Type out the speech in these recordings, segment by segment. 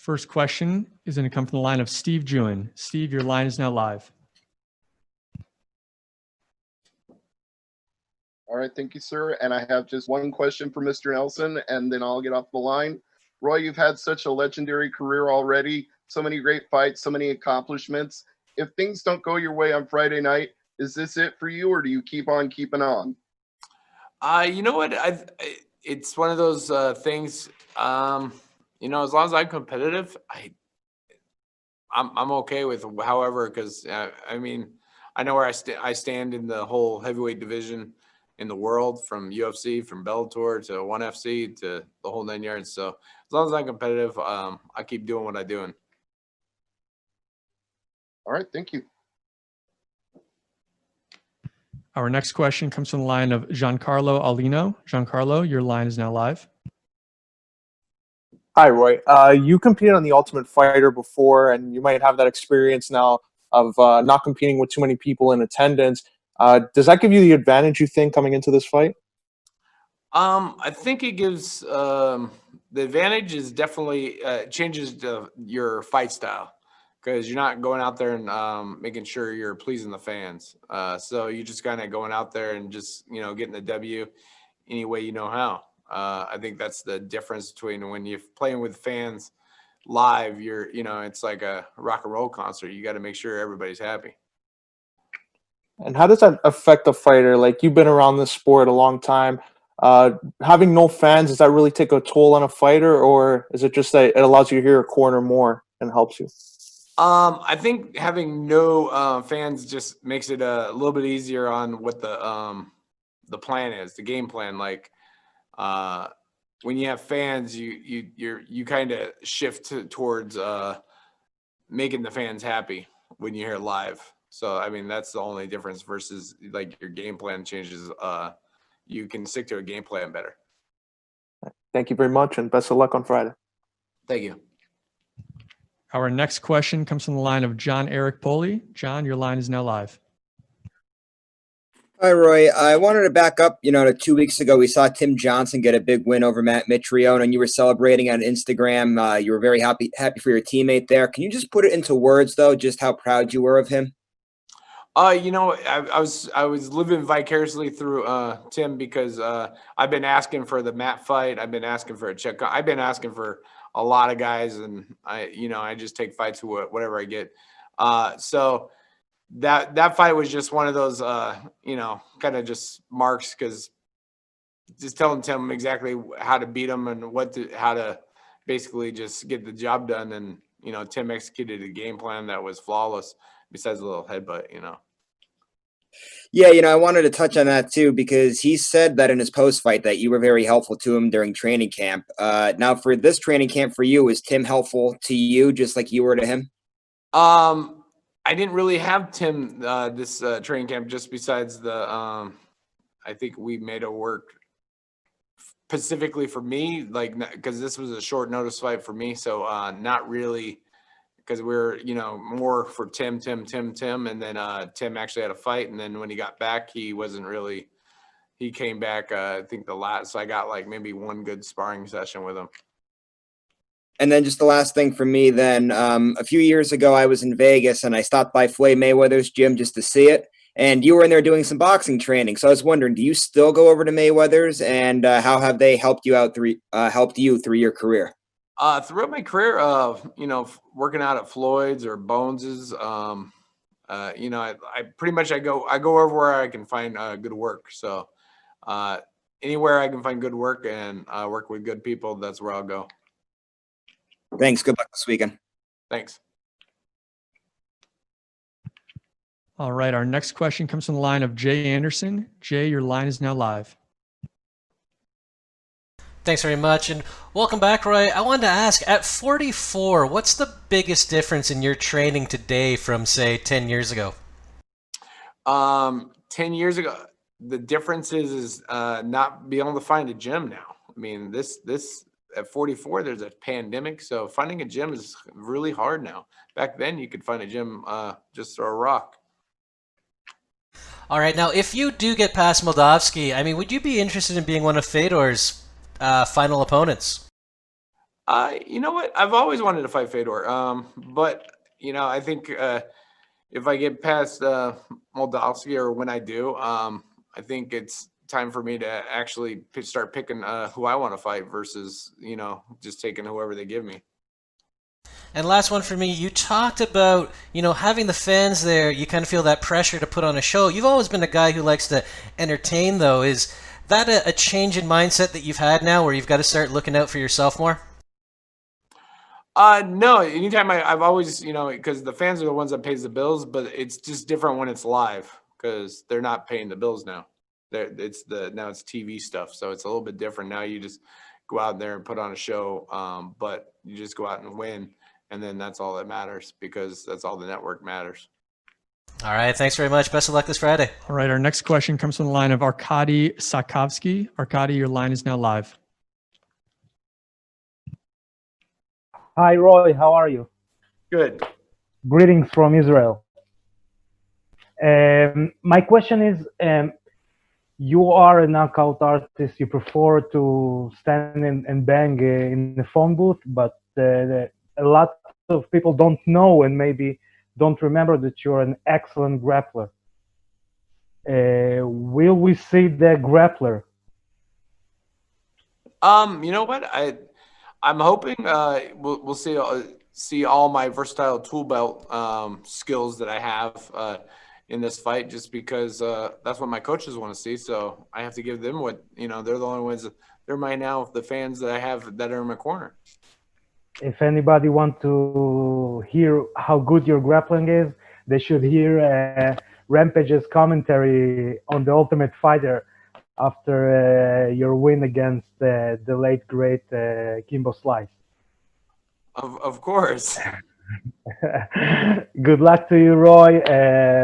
First question is going to come from the line of Steve Jewin. Steve, your line is now live. All right, thank you, sir. And I have just one question for Mr. Nelson, and then I'll get off the line. Roy, you've had such a legendary career already, so many great fights, so many accomplishments. If things don't go your way on Friday night, is this it for you, or do you keep on keeping on? You know what? It's one of those things. You know, as long as I'm competitive, I'm okay with however, because I mean, I know where I stand in the whole heavyweight division in the world, from UFC, from Bellator to ONE FC to the whole 9 yards. So as long as I'm competitive, I keep doing what I'm doing. All right, thank you. Our next question comes from the line of Giancarlo Alino. Giancarlo, your line is now live. Hi, Roy. You competed on The Ultimate Fighter before, and you might have that experience now of not competing with too many people in attendance. Does that give you the advantage, you think, coming into this fight? I think it gives the advantage is definitely changes your fight style, because you're not going out there and making sure you're pleasing the fans. So you're just kind of going out there and just, you know, getting the W any way you know how. I think that's the difference between when you're playing with fans live, you know, it's like a rock and roll concert. You got to make sure everybody's happy. And how does that affect a fighter? Like, you've been around this sport a long time. Having no fans, does that really take a toll on a fighter, or is it just that it allows you to hear a corner more and helps you? I think having no fans just makes it a little bit easier on what the plan is, the game plan. Like when you have fans, you kind of shift towards making the fans happy when you hear live. So I mean, that's the only difference versus like your game plan changes. You can stick to a game plan better. Thank you very much, and best of luck on Friday. Thank you. Our next question comes from the line of John Eric Poley. John, your line is now live. Hi, Roy. I wanted to back up, to 2 weeks ago, we saw Tim Johnson get a big win over Matt Mitrione, and you were celebrating on Instagram. You were very happy for your teammate there. Can you just put it into words, though, just how proud you were of him? I was living vicariously through Tim, because I've been asking for the Matt fight. I've been asking for a check. I've been asking for a lot of guys, and I just take fights whatever I get. So that fight was just one of those kind of just marks, because just telling Tim exactly how to beat him and how to basically just get the job done. And Tim executed a game plan that was flawless, besides a little headbutt. Yeah, I wanted to touch on that too, because he said that in his post-fight that you were very helpful to him during training camp. Now, for this training camp for you, is Tim helpful to you just like you were to him? I didn't really have Tim this training camp, just besides I think we made it work specifically for me, like, because this was a short notice fight for me. So not really, because we're, more for Tim. And then Tim actually had a fight. And then when he got back, he came back, I think so I got like maybe one good sparring session with him. And then just the last thing for me then, a few years ago, I was in Vegas and I stopped by Floyd Mayweather's gym just to see it. And you were in there doing some boxing training. So I was wondering, do you still go over to Mayweather's, and how have they helped you through your career? Throughout my career, working out at Floyd's or Bones's, I pretty much I go everywhere I can find good work. So anywhere I can find good work and work with good people, that's where I'll go. Thanks. Good luck this weekend. Thanks. All right. Our next question comes from the line of Jay Anderson. Jay, your line is now live. Thanks very much, and welcome back, Roy. I wanted to ask, at 44, what's the biggest difference in your training today from, say, 10 years ago? 10 years ago, the difference is not being able to find a gym now. I mean, this at 44, there's a pandemic, so finding a gym is really hard now. Back then, you could find a gym just throw a rock. All right, now, if you do get past Moldavsky, would you be interested in being one of Fedor's final opponents? You know what? I've always wanted to fight Fedor. But I think if I get past Moldavsky, or when I do, I think it's time for me to actually start picking who I want to fight versus just taking whoever they give me. And last one for me, you talked about, having the fans there, you kind of feel that pressure to put on a show. You've always been a guy who likes to entertain, though. Is that a change in mindset that you've had now, where you've got to start looking out for yourself more? No, anytime I've always, because the fans are the ones that pays the bills, but it's just different when it's live because they're not paying the bills now. Now it's TV stuff, so it's a little bit different. Now you just go out there and put on a show, but you just go out and win, and then that's all that matters because that's all the network matters. All right, thanks very much. Best of luck this Friday. All right, our next question comes from the line of Arkady Sakovsky. Arkady, your line is now live. Hi, Roy. How are you? Good. Greetings from Israel. My question is, you are a knockout artist. You prefer to stand and bang in the phone booth, but a lot of people don't know and maybe don't remember that you're an excellent grappler. Will we see the grappler? You know what? I'm hoping we'll see all my versatile tool belt skills that I have in this fight, just because that's what my coaches want to see. So I have to give them what they're the only ones. They're the fans that I have that are in my corner. If anybody wants to hear how good your grappling is, they should hear Rampage's commentary on The Ultimate Fighter after your win against the late great Kimbo Slice. Of course. Good luck to you, Roy.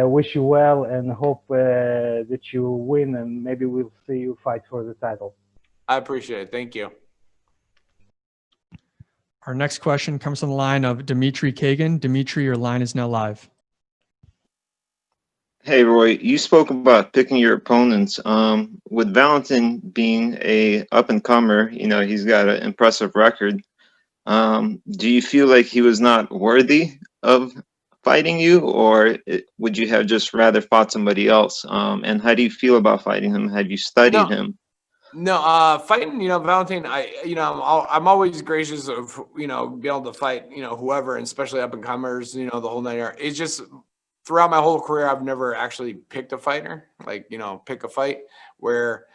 Wish you well and hope that you win, and maybe we'll see you fight for the title. I appreciate it. Thank you. Our next question comes from the line of Dimitri Kagan. Dimitri, your line is now live. Hey, Roy, you spoke about picking your opponents. With Valentin being a up-and-comer, he's got an impressive record. Do you feel like he was not worthy of fighting you, or would you have just rather fought somebody else? And how do you feel about fighting him? Have you studied him? No, fighting, Valentin, I'm always gracious of, being able to fight, whoever, and especially up and comers, the whole 9 yards. It's just throughout my whole career, I've never actually picked a fighter, pick a fight where,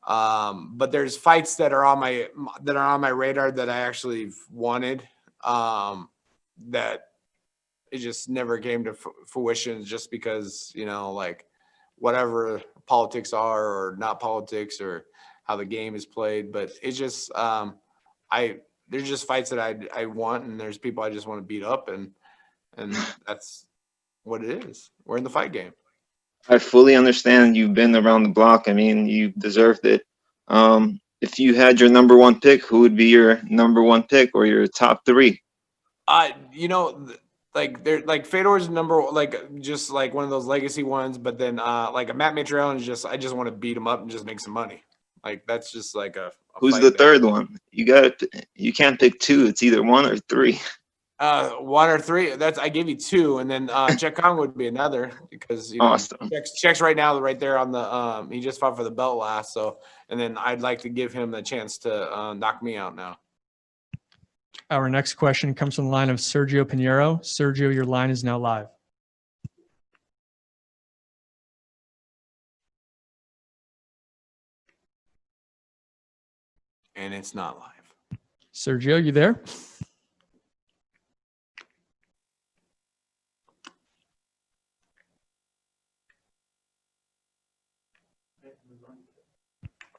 but there's fights that are on my radar that I actually wanted, that it just never came to fruition just because, whatever politics are or not politics or how the game is played. But it's just there's just fights that I want, and there's people I just want to beat up, and that's what it is. We're in the fight game. I fully understand. You've been around the block. I mean, you deserved it. If you had your number one pick, who would be your number one pick or your top three? Fedor's just one of those legacy ones, but then a Matt Mitrione is I just want to beat him up and just make some money. That's just a Who's the third one? You can't pick two. It's either one or three. One or three. I gave you two, and then Jack Kong would be another because Awesome. Check's right now right there on the he just fought for the belt last, so and then I'd like to give him the chance to knock me out now. Our next question comes from the line of Sergio Pinheiro. Sergio, your line is now live. And it's not live. Sergio, you there?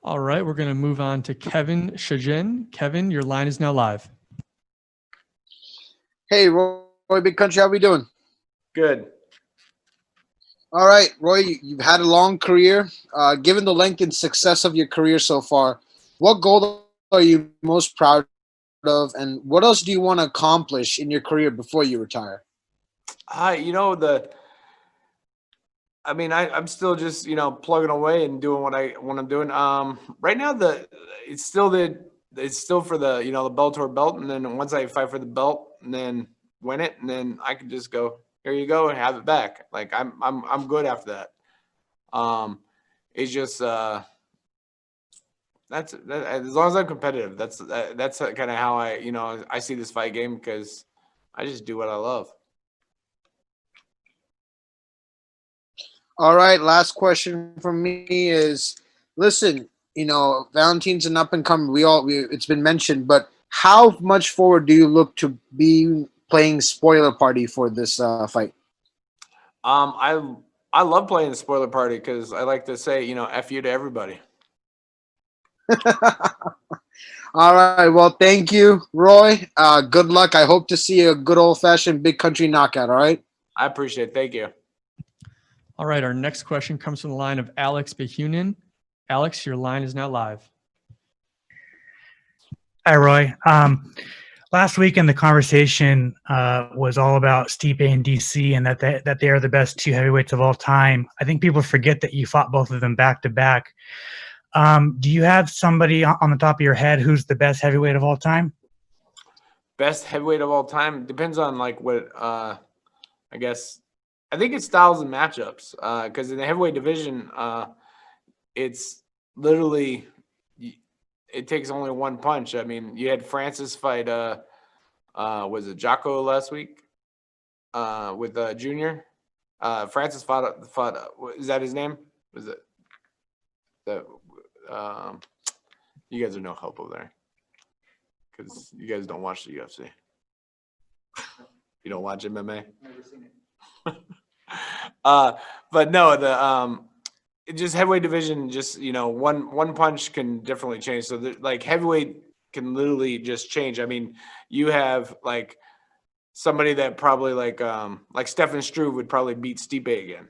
All right, we're going to move on to Kevin Shajin. Kevin, your line is now live. Hey, Roy, Big Country, how we doing? Good. All right, Roy, you've had a long career. Given the length and success of your career so far, what goal are you most proud of, and what else do you want to accomplish in your career before you retire? I'm still just plugging away and doing what I'm doing. Right now, it's still the it's still for the, you know, the Bellator belt. And then once I fight for the belt and then win it, and then I can just go, here you go, and have it back. Like I'm good after that. It's just, as long as I'm competitive, that's kind of how I see this fight game, because I just do what I love. All right, last question from me is, listen, Valentine's an up and coming. It's been mentioned, but how much forward do you look to be playing spoiler party for this fight? I love playing the spoiler party, because I like to say, F you to everybody. All right, well, thank you, Roy. Good luck. I hope to see a good old fashioned big country knockout. All right. I appreciate it. Thank you. All right, our next question comes from the line of Alex Behunin. Alex, your line is now live. Hi, Roy. Last weekend, the conversation was all about Stipe and DC, and that they are the best two heavyweights of all time. I think people forget that you fought both of them back to back. Do you have somebody on the top of your head who's the best heavyweight of all time? Best heavyweight of all time depends on what I guess. I think it's styles and matchups, because in the heavyweight division, it's literally, it takes only one punch. I mean, you had Francis fight, was it Jocko last week, with Junior? Francis fought. Is that his name? Was it that? You guys are no help over there, because you guys don't watch the UFC. You don't watch MMA. Never seen it. But no, just heavyweight division, just one punch can definitely change. So heavyweight can literally just change. I mean, you have somebody that probably like Stefan Struve would probably beat Stipe again,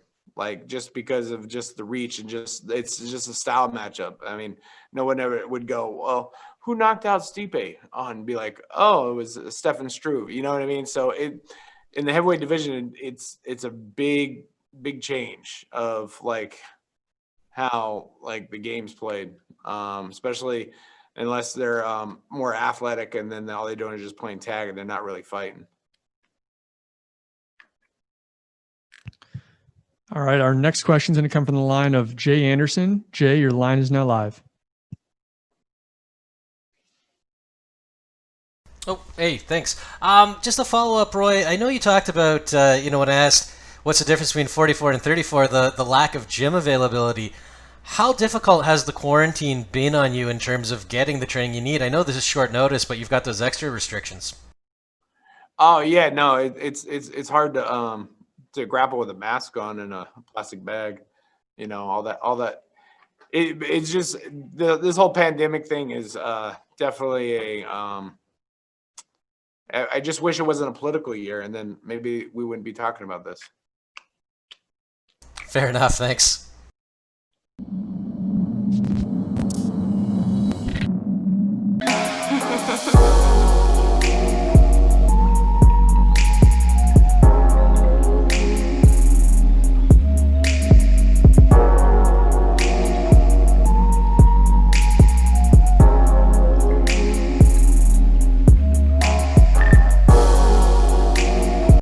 just because of just the reach and it's just a style matchup. I mean, no one ever would go, well, who knocked out Stipe? And be like, oh, it was Stefan Struve. You know what I mean? So in the heavyweight division, it's a big change of how the game's played, especially unless they're more athletic, and then all they're doing is just playing tag and they're not really fighting. All right, our next question is going to come from the line of Jay Anderson. Jay, your line is now live. Oh, hey, thanks. Just a follow-up, Roy. I know you talked about, when I asked what's the difference between 44 and 34, the lack of gym availability. How difficult has the quarantine been on you in terms of getting the training you need? I know this is short notice, but you've got those extra restrictions. Oh yeah, no, it's hard to grapple with a mask on and a plastic bag, all that. It's just this whole pandemic thing is definitely I just wish it wasn't a political year, and then maybe we wouldn't be talking about this. Fair enough. Thanks.